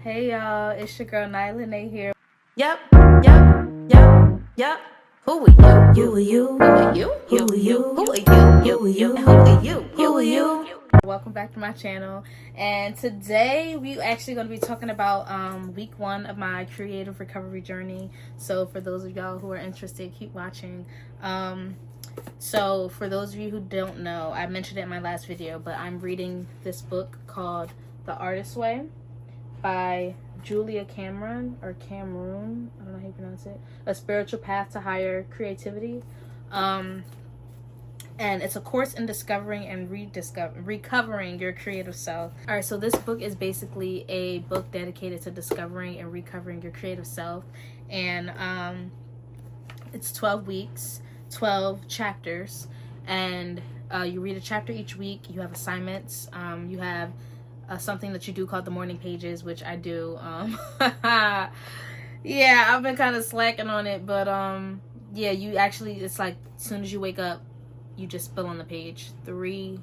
Hey y'all, it's your girl Nyla Nay here. Yep. Who are you? Who are you? Who are you? Who are you? Who are you? Who are you? Who are you? Who are you? Welcome back to my channel. And today we actually going to be talking about week 1 of my creative recovery journey. So for those of y'all who are interested, keep watching. So for those of you who don't know, I mentioned it in my last video, but I'm reading this book called The Artist's Way by Julia Cameron, or Cameroon, I don't know how you pronounce it. A Spiritual Path to Higher Creativity. And it's a course in discovering and recovering your creative self. All right, so this book is basically a book dedicated to discovering and recovering your creative self. And it's 12 weeks, 12 chapters, and you read a chapter each week. You have assignments. You have something that you do called the morning pages, which I do. Yeah, I've been kind of slacking on it, but yeah, you actually, it's like as soon as you wake up, you just fill on the page. Three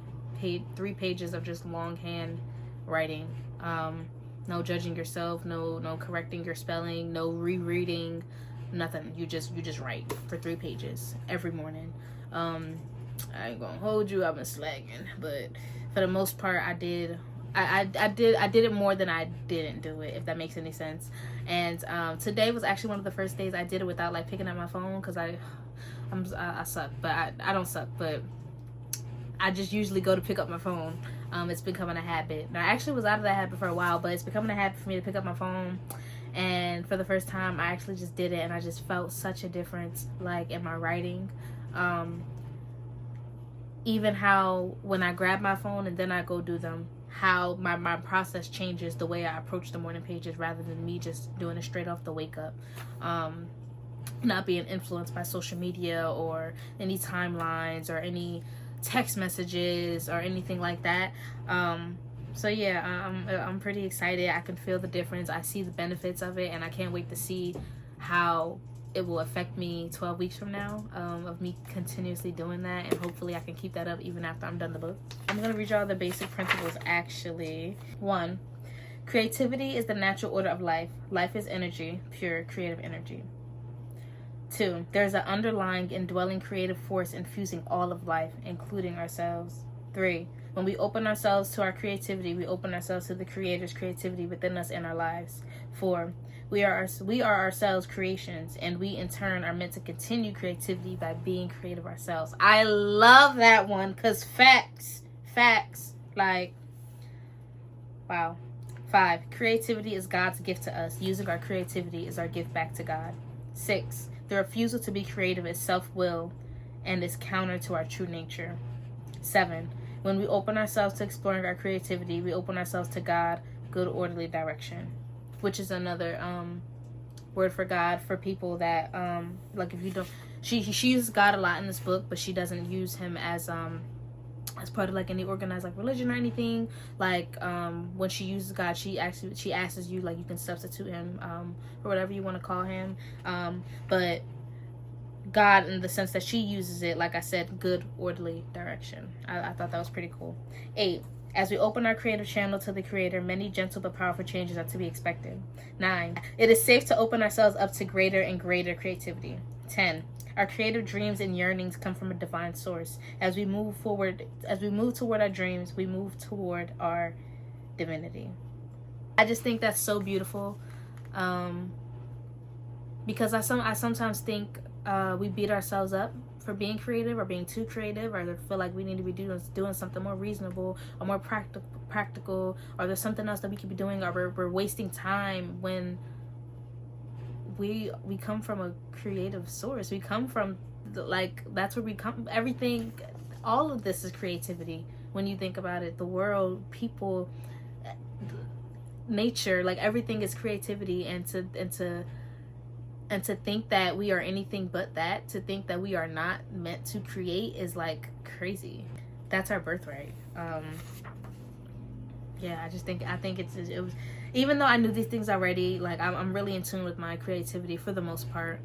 pages of just longhand writing. No judging yourself, no correcting your spelling, no rereading, nothing. You just write for 3 pages every morning. I ain't gonna hold you, I've been slacking, but for the most part, I did it more than I didn't do it, if that makes any sense. And today was actually one of the first days I did it without like picking up my phone, because I suck, but I don't suck, but I just usually go to pick up my phone. It's becoming a habit. Now, I actually was out of that habit for a while, but it's becoming a habit for me to pick up my phone. And for the first time, I actually just did it, and I just felt such a difference, like in my writing. Even how when I grab my phone and then I go do them, how my process changes, the way I approach the morning pages, rather than me just doing it straight off the wake up. Not being influenced by social media or any timelines or any text messages or anything like that. So yeah, I'm pretty excited. I can feel the difference. I see the benefits of it, and I can't wait to see how it will affect me 12 weeks from now, of me continuously doing that, and hopefully I can keep that up even after I'm done the book. I'm going to read y'all the basic principles actually. 1. Creativity is the natural order of life. Life is energy, pure creative energy. 2. There's an underlying indwelling creative force infusing all of life, including ourselves. 3. When we open ourselves to our creativity, we open ourselves to the Creator's creativity within us and our lives. 4. We are ourselves creations, and we in turn are meant to continue creativity by being creative ourselves. I love that one, because facts, like, wow. 5. Creativity is God's gift to us. Using our creativity is our gift back to God. 6. The refusal to be creative is self-will and is counter to our true nature. 7. When we open ourselves to exploring our creativity, we open ourselves to God, good orderly direction, which is another word for God for people that like, if you don't, she uses God a lot in this book, but she doesn't use him as part of like any organized like religion or anything. Like when she uses God, she asks you, like, you can substitute him or whatever you want to call him, but God, in the sense that she uses it, like I said, good orderly direction. I thought that was pretty cool. 8. As we open our creative channel to the Creator, many gentle but powerful changes are to be expected. 9. It is safe to open ourselves up to greater and greater creativity. 10. Our creative dreams and yearnings come from a divine source. As we move toward our dreams, we move toward our divinity. I just think that's so beautiful, because I sometimes think we beat ourselves up for being creative or being too creative, or feel like we need to be doing something more reasonable or more practical, or there's something else that we could be doing, or we're wasting time, when we come from a creative source. We come from that's where we come. Everything, all of this is creativity when you think about it. The world, people, nature, like everything is creativity. And to think that we are anything but that, to think that we are not meant to create, is like crazy. That's our birthright. Yeah, I think it was, even though I knew these things already, like I'm really in tune with my creativity for the most part,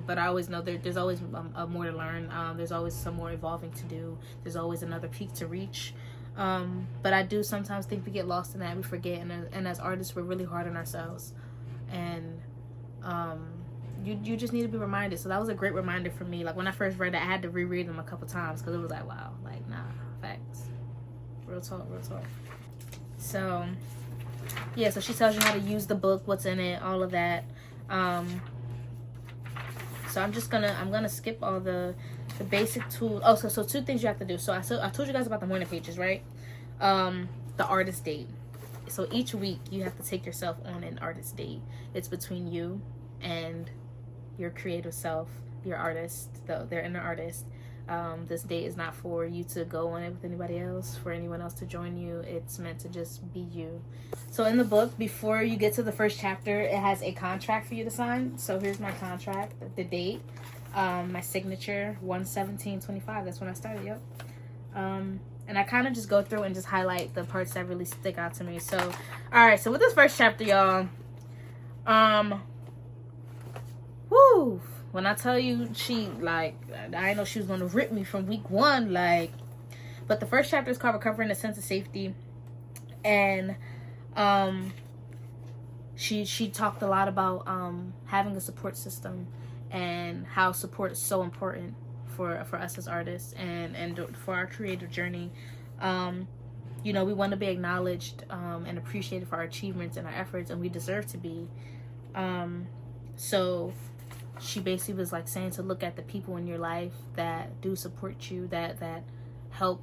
but I always know there's always more to learn. There's always some more evolving to do. There's always another peak to reach. But I do sometimes think we get lost in that, we forget, and as artists we're really hard on ourselves, and you just need to be reminded. So that was a great reminder for me. Like when I first read it, I had to reread them a couple times because it was like, wow, like, nah, facts, real talk. So yeah, so she tells you how to use the book, what's in it, all of that. So I'm gonna skip all the basic tools. Oh, so 2 things you have to do. So I told you guys about the morning pages, right? The artist date. So each week you have to take yourself on an artist date. It's between you and your creative self, your artist, their inner artist. This date is not for you to go on it with anybody else, for anyone else to join you. It's meant to just be you. So in the book, before you get to the first chapter, it has a contract for you to sign. So here's my contract, the date, my signature, 1/17/25. That's when I started. Yep. And I kind of just go through and just highlight the parts that really stick out to me. So, all right. So with this first chapter, y'all, woo. When I tell you, she, like, I didn't know she was going to rip me from week 1, like, but the first chapter is called Recovering a Sense of Safety, and, she talked a lot about, having a support system, and how support is so important for us as artists, and for our creative journey. You know, we want to be acknowledged, and appreciated for our achievements and our efforts, and we deserve to be, so she basically was like saying to look at the people in your life that do support you, that help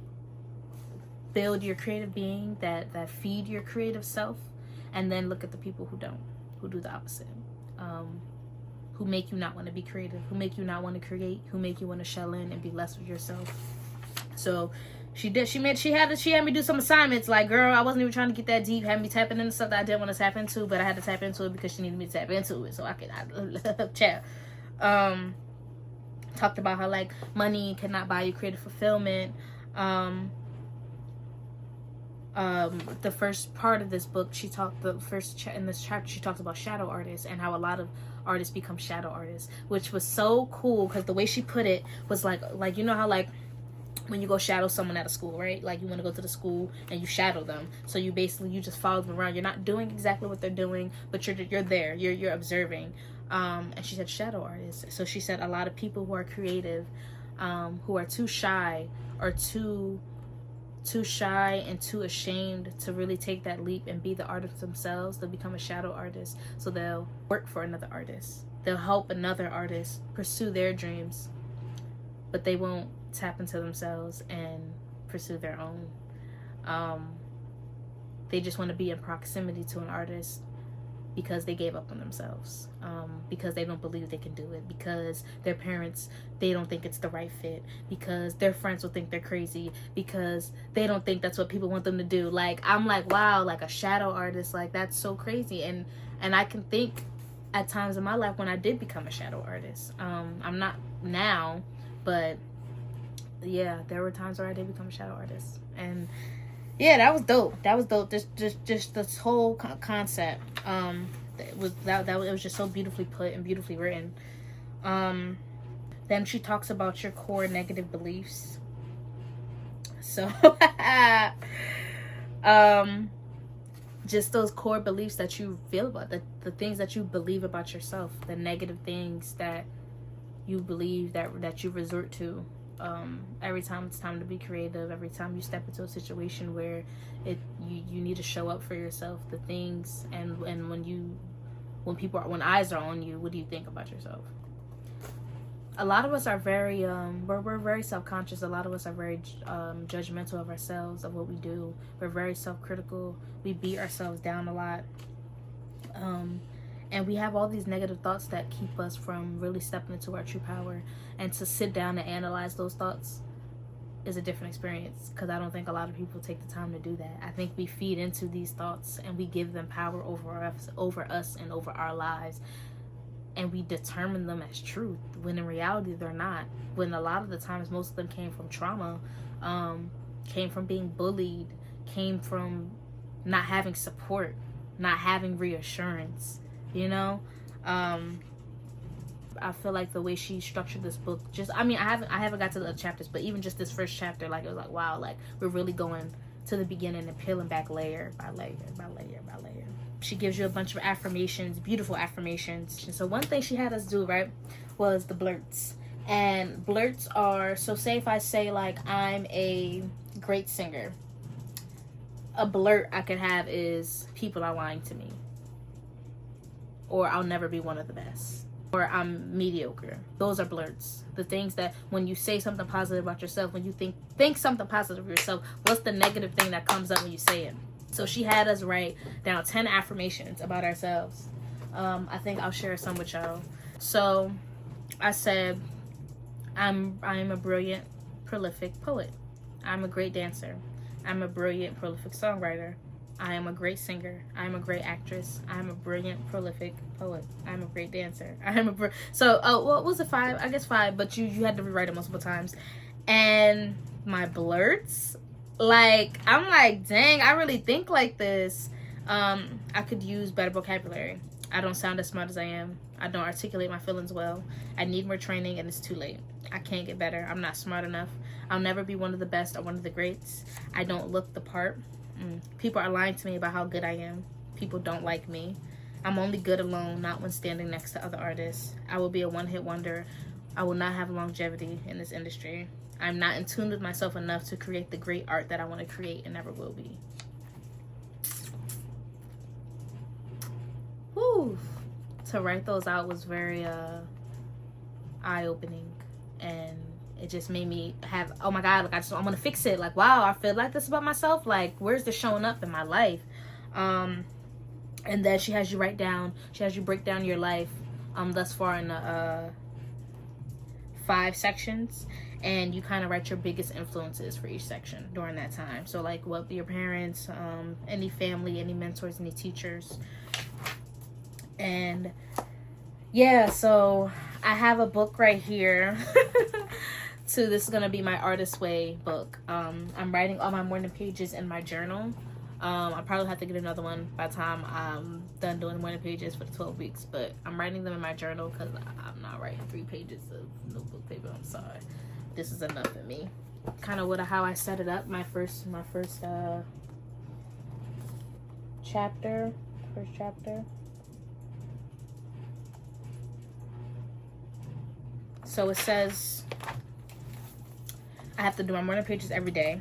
build your creative being, that feed your creative self, and then look at the people who don't, who do the opposite, who make you not want to be creative, who make you not want to create, who make you want to shell in and be less of yourself. So she had me do some assignments. Like, girl, I wasn't even trying to get that deep. Had me tapping into stuff that I didn't want to tap into, but I had to tap into it because she needed me to tap into it so I could chat. Talked about how, like, money cannot buy you creative fulfillment. The first part of this book, in this chapter, she talked about shadow artists and how a lot of artists become shadow artists, which was so cool because the way she put it was like, you know how, like, when you go shadow someone at a school, right? Like, you want to go to the school and you shadow them. So you just follow them around. You're not doing exactly what they're doing, but you're there. You're observing. And she said shadow artists. So she said a lot of people who are creative, who are too shy or too shy and too ashamed to really take that leap and be the artist themselves, they'll become a shadow artist. So they'll work for another artist. They'll help another artist pursue their dreams, but they won't tap into themselves and pursue their own. They just want to be in proximity to an artist because they gave up on themselves, because they don't believe they can do it, because their parents, they don't think it's the right fit, because their friends will think they're crazy, because they don't think that's what people want them to do. Like, I'm like, wow, like a shadow artist, like, that's so crazy. And I can think at times in my life when I did become a shadow artist. I'm not now, but yeah, there were times where I did become a shadow artist. And yeah, that was dope. Just this whole concept. It was just so beautifully put and beautifully written. Then she talks about your core negative beliefs. So, just those core beliefs that you feel about, the things that you believe about yourself, the negative things that you believe that you resort to. Every time it's time to be creative, every time you step into a situation where you need to show up for yourself, the things, and when eyes are on you, what do you think about yourself? A lot of us are very we're very self-conscious. A lot of us are very judgmental of ourselves, of what we do. We're very self-critical. We beat ourselves down a lot. And we have all these negative thoughts that keep us from really stepping into our true power. And to sit down and analyze those thoughts is a different experience, because I don't think a lot of people take the time to do that. I think we feed into these thoughts and we give them power over us and over our lives. And we determine them as truth, when in reality they're not. When a lot of the times, most of them came from trauma, came from being bullied, came from not having support, not having reassurance. You know, I feel like the way she structured this book, I haven't got to the other chapters, but even just this first chapter, like, it was like, wow, like, we're really going to the beginning and peeling back layer by layer by layer by layer. She gives you a bunch of affirmations, beautiful affirmations. And so one thing she had us do, right, was the blurts. And blurts are, so say if I say like I'm a great singer, a blurt I could have is people are lying to me, or I'll never be one of the best, or I'm mediocre. Those are blurts. The things that when you say something positive about yourself, when you think something positive of yourself, what's the negative thing that comes up when you say it? So she had us write down 10 affirmations about ourselves. I think I'll share some with y'all. So I said, I'm a brilliant, prolific poet. I'm a great dancer. I'm a brilliant, prolific songwriter. I am a great singer. I'm a great actress. I'm a brilliant, prolific poet. I'm a great dancer. What was it, 5? I guess 5, but you had to rewrite it multiple times. And my blurts, like, I'm like, dang, I really think like this. I could use better vocabulary. I don't sound as smart as I am. I don't articulate my feelings well. I need more training, and it's too late. I can't get better. I'm not smart enough. I'll never be one of the best or one of the greats. I don't look the part. People are lying to me about how good I am. People don't like me. I'm only good alone, not when standing next to other artists. I will be a one-hit wonder. I will not have longevity in this industry. I'm not in tune with myself enough to create the great art that I want to create and never will be. Whew. To write those out was very eye-opening, and it just made me have, oh my God, like I'm gonna fix it. Like, wow, I feel like this about myself. Like, where's this showing up in my life? And then she has you break down your life thus far in the 5 sections, and you kind of write your biggest influences for each section during that time. So like what your parents, any family, any mentors, any teachers. And yeah, so I have a book right here. So this is gonna be my Artist Way book. I'm writing all my morning pages in my journal. I'll probably have to get another one by the time I'm done doing morning pages for the 12 weeks, but I'm writing them in my journal because I'm not writing 3 pages of notebook paper. I'm sorry. This is enough for me. Kind of how I set it up. My first chapter. So it says I have to do my morning pages every day.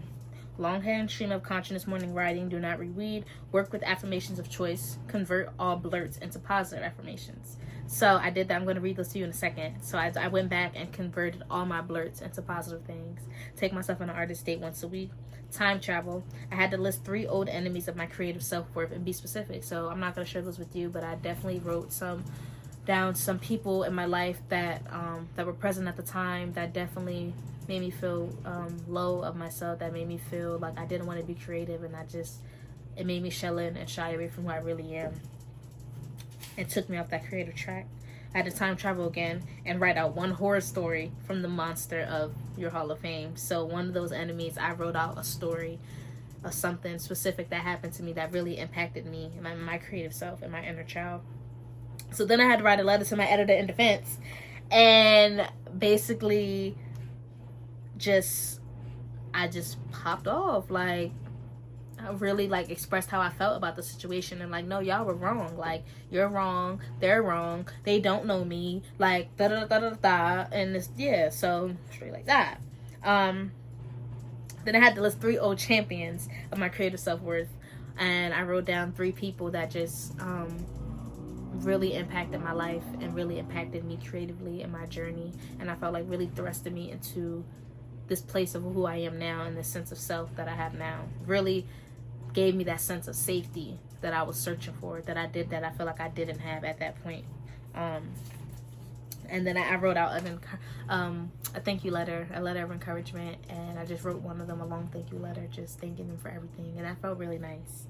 Longhand stream of consciousness morning writing. Do not reread. Work with affirmations of choice. Convert all blurts into positive affirmations. So I did that. I'm going to read those to you in a second. So I went back and converted all my blurts into positive things. Take myself on an artist date once a week. Time travel. I had to list 3 old enemies of my creative self-worth and be specific. So I'm not going to share those with you, but I definitely wrote down some people in my life that were present at the time that definitely made me feel low of myself, that made me feel like I didn't want to be creative, and it made me shell in and shy away from who I really am. It took me off that creative track. I had to time travel again and write out 1 horror story from the monster of your Hall of Fame. So one of those enemies, I wrote out a story of something specific that happened to me that really impacted me and my creative self and my inner child. So then I had to write a letter to my editor in defense, and basically I just popped off. Like, I really expressed how I felt about the situation, and no, y'all were wrong. Like, you're wrong, they're wrong, they don't know me, like da da da da da, and it's, yeah, so straight like that. Then I had to list 3 old champions of my creative self-worth, and I wrote down 3 people that just really impacted my life and really impacted me creatively in my journey, and I felt like really thrusted me into this place of who I am now and this sense of self that I have now. Really gave me that sense of safety that I was searching for, that I feel like I didn't have at that point. And then I wrote out a thank you letter, a letter of encouragement, and I just wrote one of them a long thank you letter, just thanking them for everything, and that felt really nice.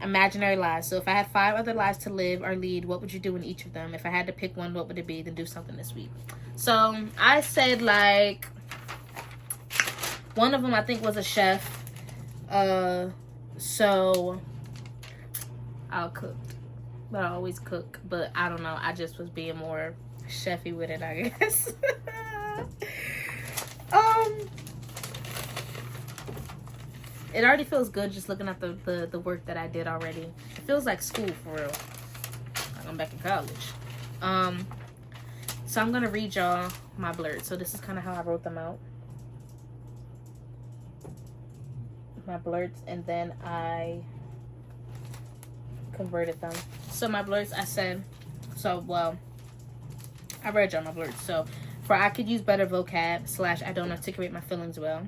Imaginary lives. So if I had 5 other lives to live or lead, what would you do in each of them? If I had to pick one, what would it be? Then do something this week. So I said one of them I think was a chef. So I'll cook, but I always cook, but I don't know, I just was being more chefy with it, I guess. it already feels good just looking at the work that I did already. It feels like school for real. Like I'm back in college. So I'm gonna read y'all my blurts. So this is kind of how I wrote them out. My blurts, and then I converted them. So my blurts, I said, I read y'all my blurts. So, for I could use better vocab / I don't articulate my feelings well.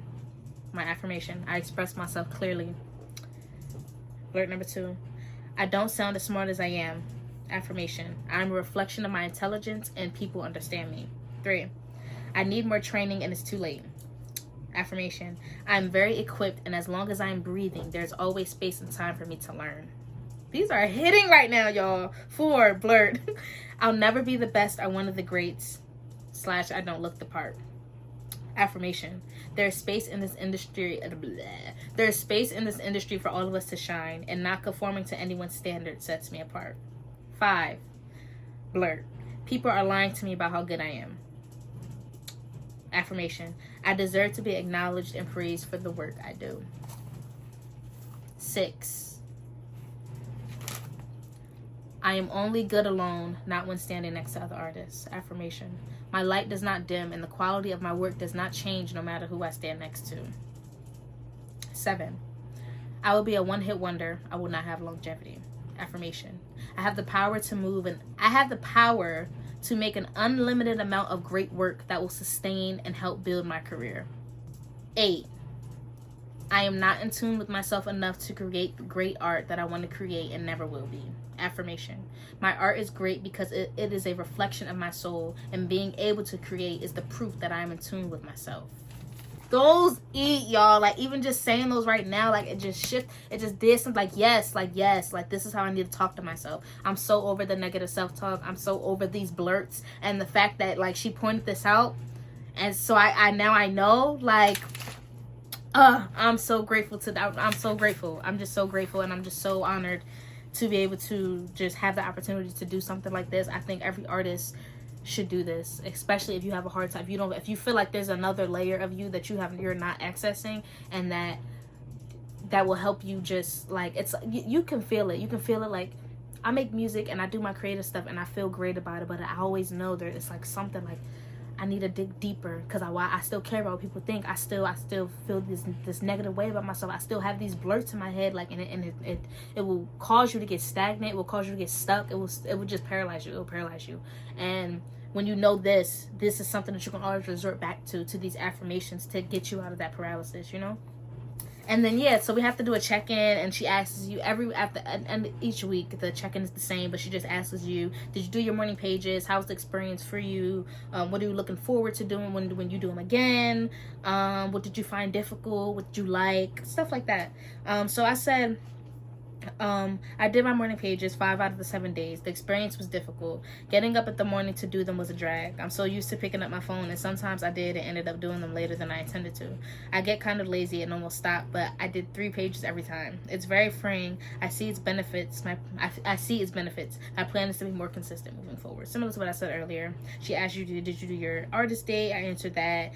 My affirmation, I express myself clearly. Blurt number 2, I don't sound as smart as I am. Affirmation, I'm a reflection of my intelligence and people understand me. 3, I need more training and it's too late. Affirmation, I'm very equipped and as long as I'm breathing, there's always space and time for me to learn. These are hitting right now, y'all. 4, blurt. I'll never be the best or one of the greats / I don't look the part. Affirmation, there's space in this industry. There's space in this industry for all of us to shine, and not conforming to anyone's standards sets me apart. 5, blurt. People are lying to me about how good I am. Affirmation, I deserve to be acknowledged and praised for the work I do. 6, I am only good alone, not when standing next to other artists. Affirmation, my light does not dim and the quality of my work does not change no matter who I stand next to. 7, I will be a one-hit wonder. I will not have longevity. Affirmation, I have the power to move and I have the power to make an unlimited amount of great work that will sustain and help build my career. 8, I am not in tune with myself enough to create the great art that I want to create and never will be. Affirmation, my art is great because it is a reflection of my soul, and being able to create is the proof that I am in tune with myself. Those eat, y'all. Like, even just saying those right now, like, it just shift. It just did something. Like, yes, like this is how I need to talk to myself. I'm so over the negative self-talk. I'm so over these blurts and the fact that, like, she pointed this out, and so I now I know, like, I'm so grateful to that. I'm so grateful. I'm just so grateful, and I'm just so honored to be able to just have the opportunity to do something like this. I think every artist should do this, especially if you have a hard time. If you feel like there's another layer of you that you're not accessing, and that will help you. Just like, it's, you can feel it. You can feel it. Like, I make music and I do my creative stuff and I feel great about it, but I always know there it's like something like I need to dig deeper, because I still care about what people think. I still feel this negative way about myself. I still have these blurts in my head, like, and it will cause you to get stagnant. It will cause you to get stuck. It will just paralyze you. It will paralyze you. And when you know this is something that you can always resort back to these affirmations to get you out of that paralysis, you know? And then, yeah, so we have to do a check-in, and she asks you and each week the check-in is the same, but she just asks you, did you do your morning pages? How's the experience for you? What are you looking forward to doing when you do them again? What did you find difficult? What did you like? Stuff like that. So I said, I did my morning pages 5 out of the 7 days. The experience was difficult. Getting up at the morning to do them was a drag. I'm so used to picking up my phone, and sometimes I did and ended up doing them later than I intended to. I get kind of lazy and almost stop, but I did 3 pages every time. It's very freeing. I see its benefits. I see its benefits. My plan is to be more consistent moving forward. Similar to what I said earlier. She asked you, did you do your artist day? I answered that.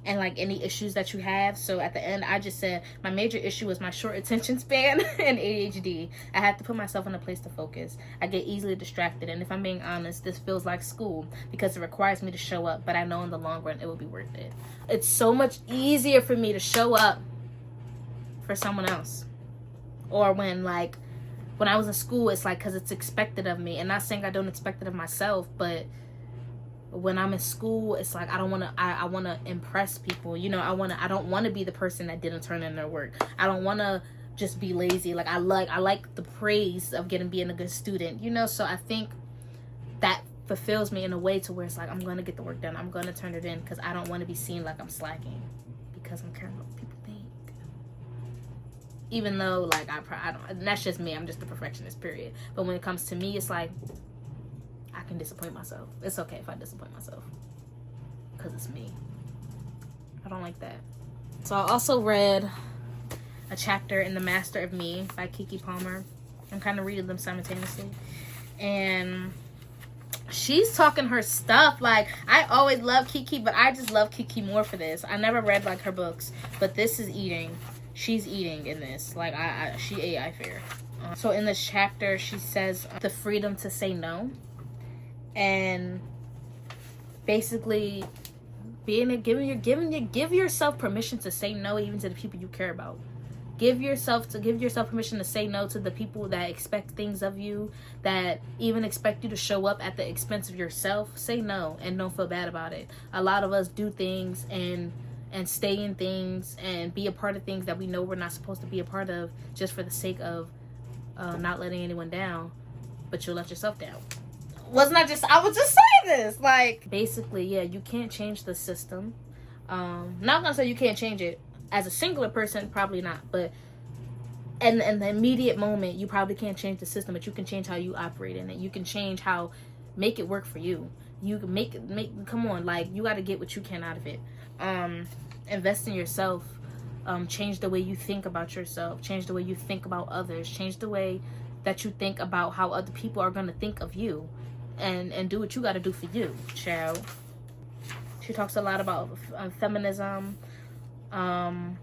And like any issues that you have. So at the end, I just said my major issue was my short attention span and ADHD. I have to put myself in a place to focus. I get easily distracted, and if I'm being honest, this feels like school because it requires me to show up, but I know in the long run it will be worth it. It's so much easier for me to show up for someone else. Or when I was in school, it's like because it's expected of me, and not saying I don't expect it of myself, but when I'm in school, it's like I want to impress people, you know. I don't want to be the person that didn't turn in their work. I don't want to just be lazy. Like I like the praise of being a good student, you know. So I think that fulfills me in a way to where it's like I'm gonna get the work done. I'm gonna turn it in because I don't want to be seen like I'm slacking, because I'm caring about what people think. Even though like I don't. And that's just me. I'm just a perfectionist. Period. But when it comes to me, it's like I can disappoint myself. It's okay if I disappoint myself, because it's me. I don't like that. So I also read a chapter in The Master of Me by Keke Palmer. I'm kind of reading them simultaneously. And she's talking her stuff. Like, I always love Keke, but I just love Keke more for this. I never read like her books, but this is eating. She's eating in this. Like, she ate, I fear. So in this chapter, she says the freedom to say no, and basically give yourself permission to say no, even to the people you care about. Give yourself permission to say no to the people that expect things of you, that even expect you to show up at the expense of yourself. Say no and don't feel bad about it. A lot of us do things and stay in things and be a part of things that we know we're not supposed to be a part of, just for the sake of not letting anyone down, but you'll let yourself down. I was just saying this. Like, basically, yeah, you can't change the system. Not gonna say you can't change it. As a singular person, probably not. But in the immediate moment, you probably can't change the system, but you can change how you operate in it. You can change make it work for you. You can come on, like, you got to get what you can out of it. Invest in yourself. Change the way you think about yourself. Change the way you think about others. Change the way that you think about how other people are going to think of you. And do what you got to do for you, child. She talks a lot about feminism. And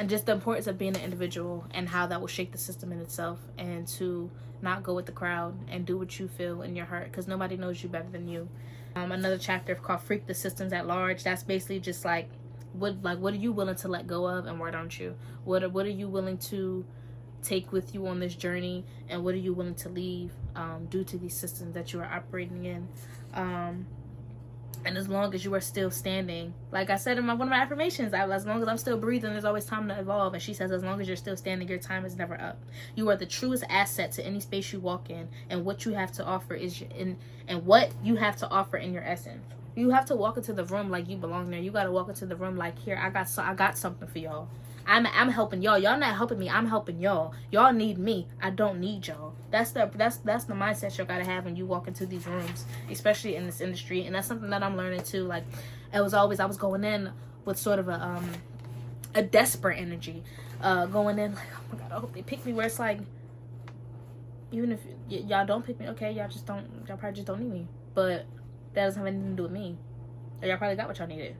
just the importance of being an individual and how that will shake the system in itself, and to not go with the crowd and do what you feel in your heart, because nobody knows you better than you. Another chapter called Freak the Systems at Large. That's basically just like what are you willing to let go of, and what aren't you? What are you willing to take with you on this journey, and what are you willing to leave due to these systems that you are operating in? And as long as you are still standing, like I said in one of my affirmations, as long as I'm still breathing, there's always time to evolve. And she says, as long as you're still standing, your time is never up. You are the truest asset to any space you walk in, and what you have to offer in your essence. You have to walk into the room like you belong there. You got to walk into the room like, here, I got something for y'all. I'm helping y'all. Y'all not helping me. I'm helping y'all. Y'all need me. I don't need y'all. That's the mindset y'all gotta have when you walk into these rooms, especially in this industry. And that's something that I'm learning too. Like, I was going in with sort of a desperate energy, going in like, oh my god, I hope they pick me. Where it's like, even if y'all don't pick me, okay, y'all probably just don't need me. But that doesn't have anything to do with me. Or y'all probably got what y'all needed.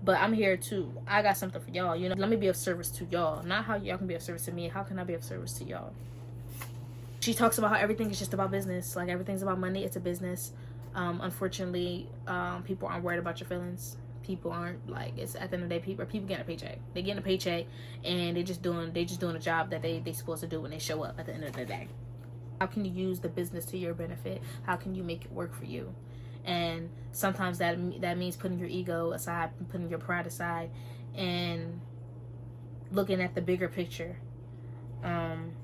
But I'm here too. I got something for y'all. You know, let me be of service to y'all. Not how y'all can be of service to me. How can I be of service to y'all? She talks about how everything is just about business. Like, everything's about money. It's a business. Unfortunately, people aren't worried about your feelings. People aren't, like, it's at the end of the day, people getting a paycheck. They getting a paycheck, and they just doing a job that they supposed to do when they show up at the end of the day. How can you use the business to your benefit? How can you make it work for you? And sometimes that means putting your ego aside, putting your pride aside, and looking at the bigger picture, and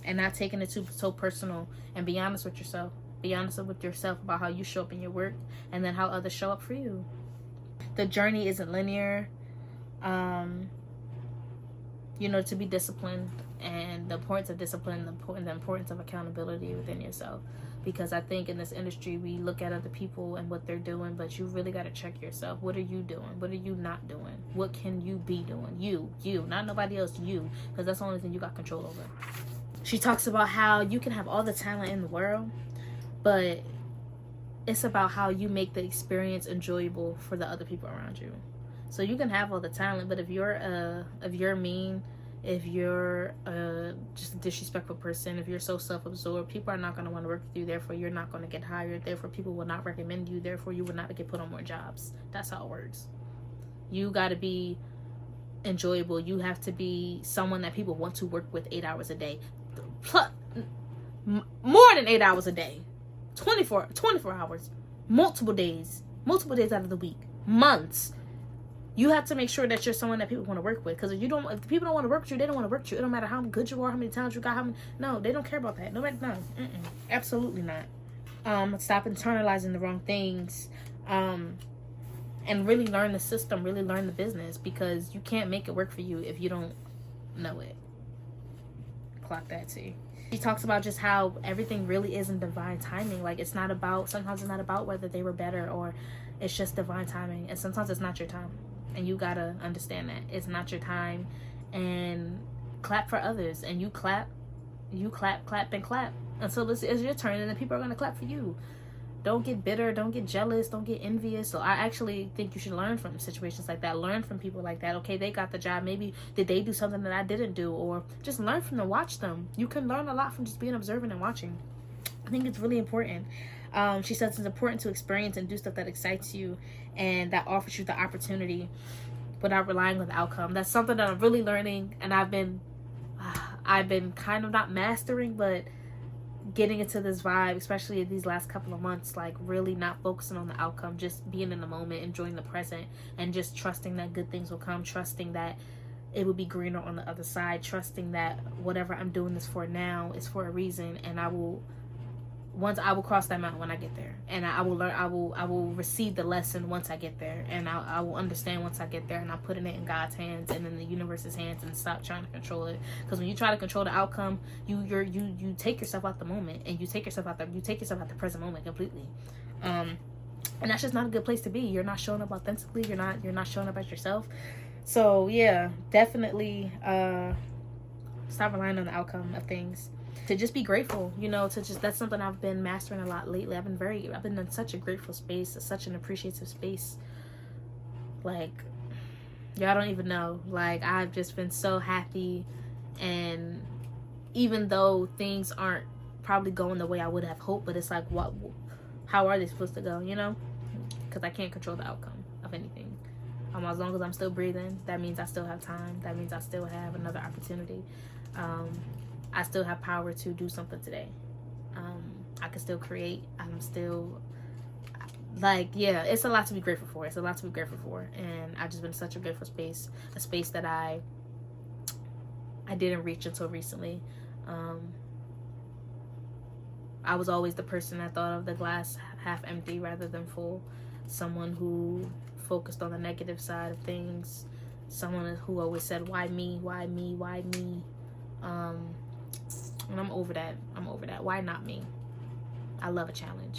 not taking it so personal. And be honest with yourself. Be honest with yourself about how you show up in your work, and then how others show up for you. The journey isn't linear. You know, to be disciplined, and the importance of discipline, the importance of accountability within yourself. Because I think in this industry, we look at other people and what they're doing, but you really got to check yourself. What are you doing? What are you not doing? What can you be doing? You, not nobody else, you. Because that's the only thing you got control over. She talks about how you can have all the talent in the world, but it's about how you make the experience enjoyable for the other people around you. So you can have all the talent, but if you're mean, if you're just a disrespectful person, if you're so self-absorbed, people are not going to want to work with you. Therefore, you're not going to get hired. Therefore, people will not recommend you. Therefore, you will not get put on more jobs. That's how it works. You got to be enjoyable. You have to be someone that people want to work with 8 hours a day. More than 8 hours a day. 24 hours. Multiple days out of the week. Months. You have to make sure that you're someone that people want to work with. Because if people don't want to work with you, they don't want to work with you. It don't matter how good you are, how many talents you got, no, they don't care about that. No, absolutely not. Stop internalizing the wrong things. And really learn the system, really learn the business, because you can't make it work for you if you don't know it. Clock that too. She talks about just how everything really is in divine timing. Like, sometimes it's not about whether they were better, or it's just divine timing. And sometimes it's not your time. And you gotta understand that. It's not your time. And clap for others. And you clap, and clap until this is your turn, and then people are gonna clap for you. Don't get bitter, don't get jealous, don't get envious. So I actually think you should learn from situations like that. Learn from people like that. Okay, they got the job. Maybe did they do something that I didn't do? Or just learn from them, watch them. You can learn a lot from just being observant and watching. I think it's really important. She says it's important to experience and do stuff that excites you and that offers you the opportunity without relying on the outcome. That's something that I'm really learning, and I've been kind of not mastering, but getting into this vibe, especially these last couple of months, like really not focusing on the outcome, just being in the moment, enjoying the present, and just trusting that good things will come, trusting that it will be greener on the other side, trusting that whatever I'm doing this for now is for a reason, and I will cross that mountain when I get there, and I will learn. I will receive the lesson once I get there, and I will understand once I get there, and I'm putting it in God's hands and in the universe's hands, and stop trying to control it. Because when you try to control the outcome, you take yourself out the moment, and you take yourself out the present moment completely. And that's just not a good place to be. You're not showing up authentically. You're not showing up as yourself. So yeah, definitely stop relying on the outcome of things. To just be grateful, that's something I've been mastering a lot lately. I've been in such a grateful space, such an appreciative space. Like, y'all don't even know. Like, I've just been so happy, and even though things aren't probably going the way I would have hoped, but it's like, how are they supposed to go, Because I can't control the outcome of anything. As long as I'm still breathing, that means I still have time. That means I still have another opportunity. I still have power to do something today. I can still create. I'm still, it's a lot to be grateful for. And I've just been in such a grateful space, a space that I didn't reach until recently. I was always the person that thought of the glass half empty rather than full. Someone who focused on the negative side of things. Someone who always said, why me? Why me? Why me? And I'm over that. Why not me? I love a challenge.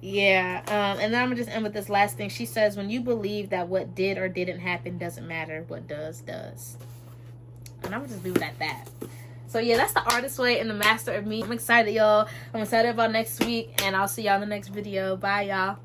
Yeah. And then I'm gonna just end with this last thing. She says, when you believe that what did or didn't happen doesn't matter, what does. And I'm gonna just leave it at that. So yeah, that's the artist way and the master of me. I'm excited, y'all. I'm excited about next week, and I'll see y'all in the next video. Bye, y'all.